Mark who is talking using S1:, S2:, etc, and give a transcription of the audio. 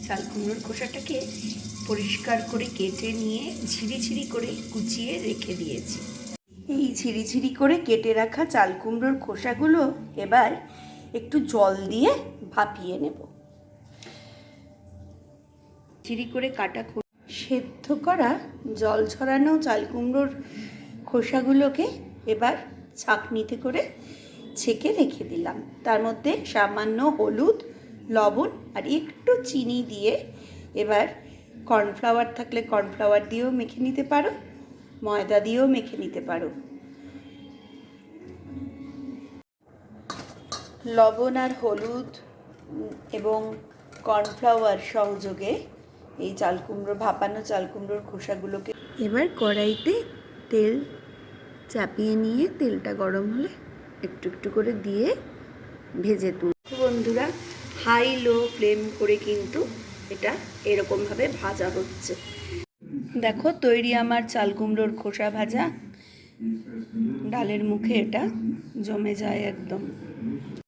S1: চাল কুমড়োর খোসাটাকে পরিষ্কার করে কেটে নিয়ে ঝিরি করে কুচিয়ে রেখে দিয়েছি। এই ঝিরি করে কেটে রাখা চাল কুমড়োর খোসাগুলো এবার একটু জল দিয়ে ভাপিয়ে নেব। ঝিরি করে কাটা সেদ্ধ করা জল ঝরানো চাল কুমড়োর খোসাগুলোকে এবার ছাঁকনিতে করে ছেঁকে রেখে দিলাম। তার মধ্যে সামান্য হলুদ, লবণ আর একটু চিনি দিয়ে এবার কর্নফ্লাওয়ার থাকলে কর্নফ্লাওয়ার দিয়েও মেখে নিতে পারো, ময়দা দিয়েও মেখে নিতে পারো। লবণ আর হলুদ এবং কর্নফ্লাওয়ার সহযোগে এই চাল কুমড়ো ভাপানো চাল কুমড়োর খোসাগুলোকে এবার কড়াইতে তেল চাপিয়ে নিয়ে তেলটা গরম হলে একটু করে দিয়ে ভেজে তুলব। বন্ধুরা, হাই লো ফ্লেম করে কিন্তু এটা এরকমভাবে ভাজা হচ্ছে। দেখো তৈরি আমার চাল কুমড়োর খোসা ভাজা। ডালের মুখে এটা জমে যায় একদম।